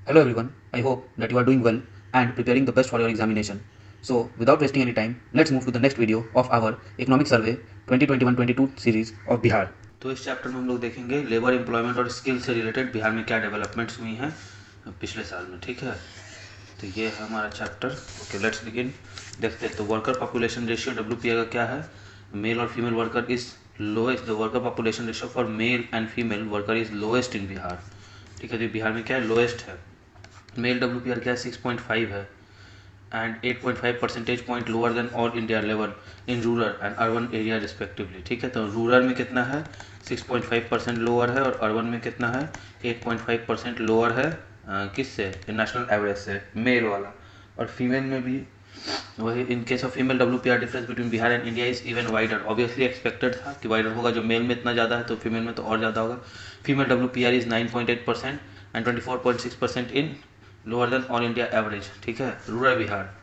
Hello everyone, I hope that you are doing well and preparing the best for your examination. So, without wasting any time, let's move to the next video of our Economic Survey 2021-22 series of Bihar. तो इस chapter में हम लोग देखेंगे labour employment और skill से related Bihar में क्या डेवलपमेंट्स हुई हैं पिछले साल में, ठीक है। तो ये है हमारा चैप्टर। Okay, let's begin. देखते हैं तो वर्कर पॉपुलेशन रेशियो WPI का क्या है। मेल और female worker is lowest, the worker population ratio for male and female worker is lowest in Bihar, ठीक है। तो बिहार में क्या है, लोएस्ट है। मेल WPR क्या है, 6.5 है and 8.5 percentage point lower than all India level in rural and urban area respectively, ठीक है। तो रूरल में कितना है, 6.5% लोअर है और अर्बन में कितना है, 8.5% लोअर है किससे, नेशनल एवरेज से, मेल वाला। और फीमेल में भी वही, in case of female WPR difference between Bihar and India is even wider. Obviously expected था कि वाइडर होगा, जो मेल में इतना ज़्यादा है तो फीमेल में तो और ज़्यादा होगा। Female WPR is 9.8% and 24.6% in lower than all India average, ठीक है। रूरल बिहार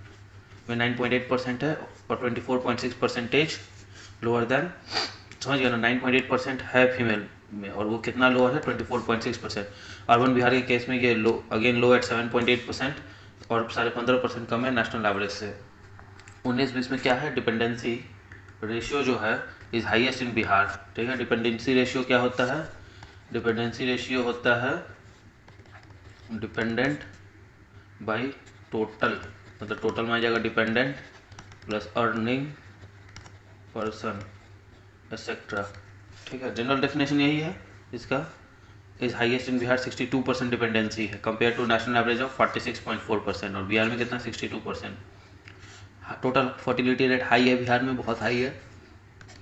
में 9.8% है और 24.6% लोअर देन, समझ गया ना, 9.8% है फीमेल में और वो कितना लोअर है, 24.6%। अर्बन बिहार के केस में ये लो, अगेन लो एट 7.8% और 15.5% कम है नेशनल एवरेज से। 19-20 में क्या है, डिपेंडेंसी रेशियो जो है इज हाईएस्ट इन बिहार, ठीक है। डिपेंडेंसी रेशियो क्या होता है, डिपेंडेंसी रेशियो होता है डिपेंडेंट बाई टोटल, मतलब टोटल में आ जाएगा dependent plus earning person etcetera, ठीक है। जनरल डेफिनेशन यही है इसका। Is highest in Bihar, 62% dependency है compare to national average of 46.4%। और बिहार में कितना, 62%। टोटल फर्टिलिटी रेट हाई है बिहार में, बहुत हाई है।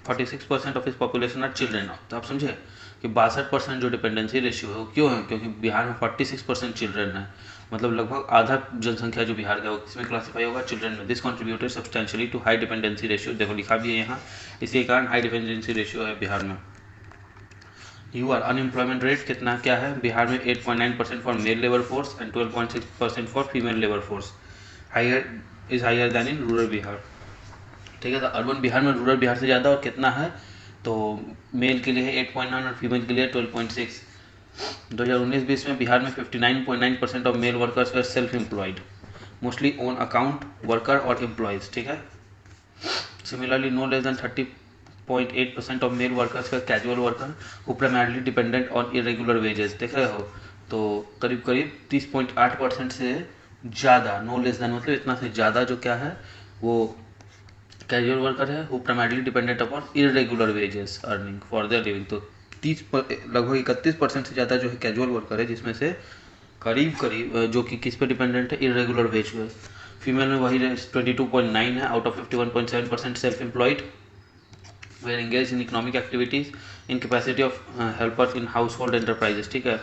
46% ऑफ इस पॉपुलेशन आर चिल्ड्रेन। तो आप समझे कि 62% जो डिपेंडेंसी रेशियो है वो क्यों है, क्योंकि बिहार में 46% चिल्ड्रेन है, मतलब लगभग आधा जनसंख्या जो बिहार का है वो किसमें क्लासीफाई होगा, चिल्ड्रेन में। This contributed substantially to high dependency ratio, देखो लिखा भी है यहाँ, इसी कारण हाई डिपेंडेंसी रेशियो है बिहार में। यूआर अनएम्प्लॉयमेंट रेट कितना क्या है बिहार में, 8.9% for male labour force and 12.6% for female labour force, higher is higher than in rural Bihar, ठीक है। तो अर्बन बिहार में रूरल बिहार से ज़्यादा और कितना है, तो मेल के लिए है 8.9 और फीमेल के लिए 12.6। 2019-20 में बिहार में 59.9% of male workers were self employed, mostly own account worker और एम्प्लॉयज़, ठीक है। Similarly no less than 30.8% of male workers का casual worker who primarily dependent on irregular wages, देख रहे हो। तो करीब करीब 30.8% से ज़्यादा, नो लेस देन मतलब इतना से ज़्यादा जो क्या है वो कैजुअल वर्कर है, who primarily dependent upon irregular wages earning for their living. तो लगभग 31% से ज़्यादा जो है कैजुअल वर्कर है, जिसमें से करीब करीब जो कि किस पे डिपेंडेंट है, इरेगुलर वेज पे। फीमेल में वही 22.9 है out of 51.7% self employed were engage in economic activities in capacity of helpers in household enterprises, ठीक है।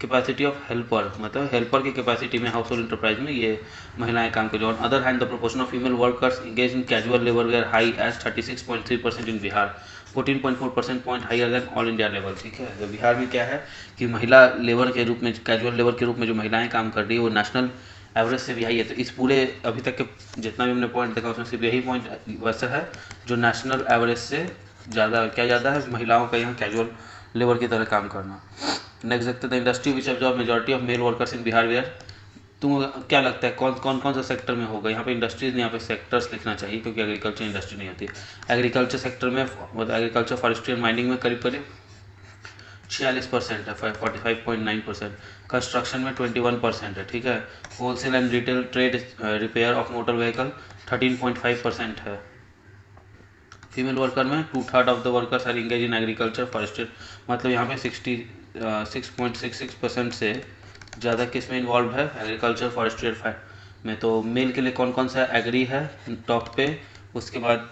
कैपेसिटी ऑफ हेल्पर मतलब हेल्पर की कैपेसिटी में हाउस होल्ड एंटरप्राइज में ये महिलाएं काम करें। On other hand the proportion of female workers engage in casual labour were high as 36.3% in Bihar, 14.4% point higher than all India level, ठीक है। तो बिहार में क्या है कि महिला लेबर के रूप में, कैजुअल लेबर के रूप में जो महिलाएं काम कर रही है वो नेशनल एवरेज से भी हाई है। तो इस पूरे अभी तक के जितना भी हमने पॉइंट देखा उसमें सिर्फ यही पॉइंट वैसा है जो नेशनल एवरेज से ज़्यादा, क्या ज़्यादा है, महिलाओं का यहाँ कैजुअल लेबर की तरह काम करना। नेक्स्ट देखते हैं industry which observe majority of male workers in Bihar where. तुम क्या लगता है कौन सा सेक्टर में होगा, यहाँ पे इंडस्ट्रीज नहीं, यहाँ पे सेक्टर्स लिखना चाहिए क्योंकि एग्रीकल्चर इंडस्ट्री नहीं होती। एग्रीकल्चर सेक्टर में मतलब एग्रीकल्चर फॉरेस्ट्री एंड माइनिंग में करीब करीब 46% है, 45.9%। कंस्ट्रक्शन में 21% है, ठीक है। Wholesale and retail trade repair of motor vehicle 13.5% है। फीमेल वर्कर में 2/3 of the workers are engage in agriculture forestry, मतलब यहाँ पे 66.66% से ज़्यादा किस में इन्वॉल्व है, एग्रीकल्चर फॉरेस्ट्री में। तो मेल के लिए कौन कौन सा एग्री है टॉप पे, उसके बाद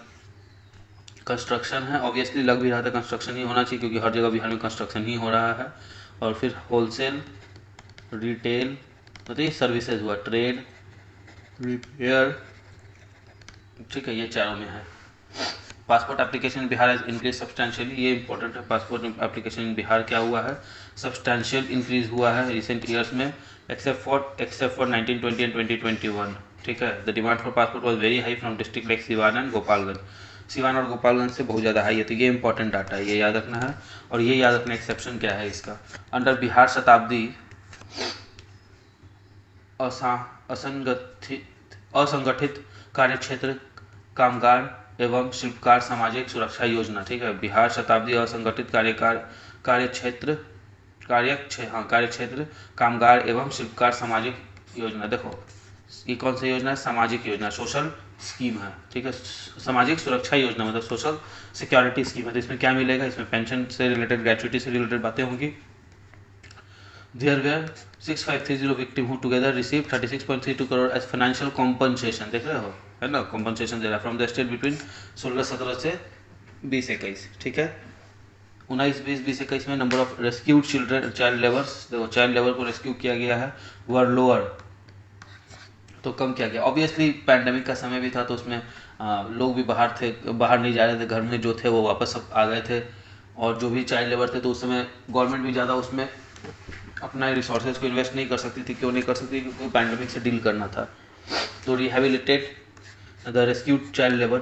कंस्ट्रक्शन है, ऑब्वियसली लग भी रहा था कंस्ट्रक्शन ही होना चाहिए क्योंकि हर जगह बिहार में कंस्ट्रक्शन ही हो रहा है। और फिर होलसेल, रिटेल मतलब ये सर्विसेज हुआ, ट्रेड, रिपेयर, ठीक है, ये चारों में है। Passport application in Bihar increase substantially, ये इंपॉर्टेंट है। पासपोर्ट एप्लीकेशन इन बिहार क्या हुआ है, सब्सटेंशियल इंक्रीज हुआ है रिसेंट ईयर्स में, एक्सेप्ट फॉर 1920 एंड 2021, ठीक है। The demand for passport was very high from district like Siwan and Gopalganj, Siwan और गोपालगंज से बहुत ज़्यादा हाई है। तो ये इंपॉर्टेंट डाटा है, ये याद रखना है। और ये याद रखना एक्सेप्शन क्या है इसका, अंडर बिहार शताब्दी असंगठित कार्यक्षेत्र कामगार एवं शिल्पकार सामाजिक सुरक्षा योजना। ठीक है, बिहार शताब्दी असंगठित कार्यक्षेत्र कामगार एवं शिल्पकार सामाजिक योजना। देखो ये कौन सी योजना है? सामाजिक योजना, सोशल स्कीम है। ठीक है, सामाजिक सुरक्षा योजना मतलब सोशल सिक्योरिटी स्कीम है। तो इसमें क्या मिलेगा? इसमें पेंशन से रिलेटेड, ग्रेचुइटी से रिलेटेड बातें होंगी। There were 6530 victims who together received 36.32 crore as financial compensation। देख रहे हो, है ना, compensation दे रहा फ्रॉम द स्टेट बिटवीन 16-17 से 20-21। ठीक है, 19-20-20-21 में number of rescued children child labours, देखो चाइल्ड लेबर को रेस्क्यू किया गया है, वर लोअर, तो कम किया गया। ऑब्वियसली पैंडेमिक का समय भी था तो उसमें लोग भी बाहर थे, बाहर नहीं जा रहे थे, घर में जो थे वो वापस सब आ गए थे, और जो भी चाइल्ड लेबर थे तो उस समय गवर्नमेंट भी ज़्यादा उसमें अपना रिसोर्सेज को इन्वेस्ट नहीं कर सकती थी। क्यों नहीं कर सकती? क्योंकि पैंडेमिक से डील करना था। तो rehabilitate the rescued child labour,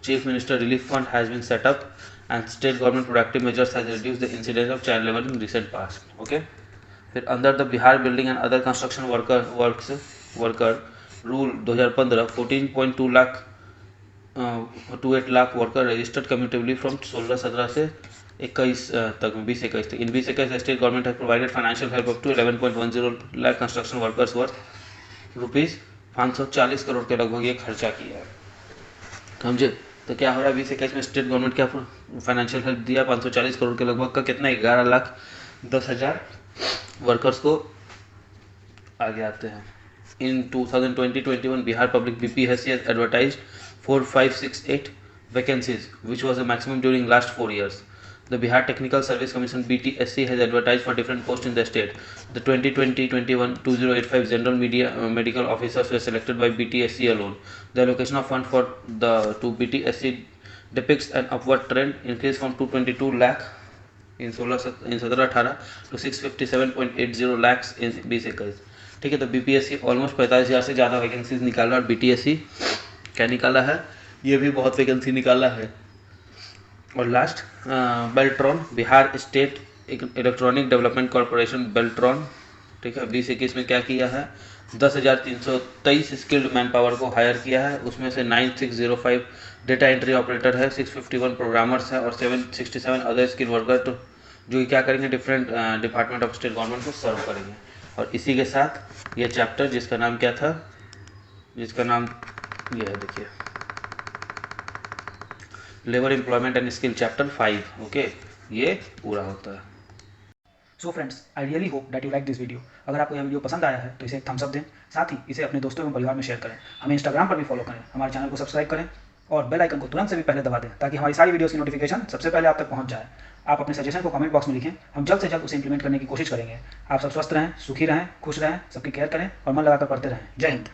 chief minister relief fund has been set up and state government productive measures has reduce the incidence of child labour in recent past. Okay, फिर under the Bihar building and other construction worker rule 2015 14.2 lakh 28 lakh worker registered cumulatively from 16-17 से 21 तक, 20-21 तक। In 20-21 state government has provided financial help up to 11.10 lakh construction workers worth rupees 540 crore के लगभग ये खर्चा किया है। समझे? तो क्या हो रहा है? 20-21 में स्टेट गवर्नमेंट क्या फाइनेंशियल हेल्प दिया 540 करोड़ के लगभग का, कितना? 11,10,000 वर्कर्स को आगे आते हैं। In 2020-21, Bihar Public BPSC has advertised 4568 vacancies, which was the maximum during last 4 years. The Bihar Technical Service Commission BTSC has advertised for different posts in the state. The 2020-21 2085 general medical officers were selected by BTSC alone. The allocation of fund for the to BTSC depicts an upward trend, increase from 222 lakh in 17-18 to 657.80 lakhs in 2021। ठीक है, तो BPSC almost 45,000 से ज़्यादा vacancies निकाला, और BTSC क्या निकाला है? ये भी बहुत वैकेंसी निकाला है। और last Beltron, Bihar state electronic development corporation Beltron. ठीक है, 20-21 में क्या किया है? 10,323 स्किल्ड मैन पावर को हायर किया है, उसमें से 9605 डेटा एंट्री ऑपरेटर है, 651 प्रोग्रामर्स है और 767 अदर स्किल वर्कर, तो जो क्या करेंगे different department of state government को सर्व करेंगे। और इसी के साथ ये चैप्टर जिसका नाम क्या था, जिसका नाम ये है, देखिए labour employment and skill chapter 5, okay, ये पूरा होता है। So friends, I really hope that you like this video. अगर आपको यह वीडियो पसंद आया है तो इसे एक थम्स अप दें, साथ ही इसे अपने दोस्तों एवं परिवार में शेयर करें। हमें इंस्टाग्राम पर भी फॉलो करें, हमारे चैनल को सब्सक्राइब करें और बेल आइकन को तुरंत से भी पहले दबा दें ताकि हमारी सारी वीडियोस की नोटिफिकेशन सबसे पहले आप तक पहुंच जाए। आप अपने सजेशन को कमेंट बॉक्स में लिखें, हम जल्द से जल्द उसे इंप्लीमेंट करने की कोशिश करेंगे। आप सब स्वस्थ रहें, सुखी रहें, खुश रहें, सबकी केयर करें और मन लगाकर पढ़ते रहें। जय हिंद।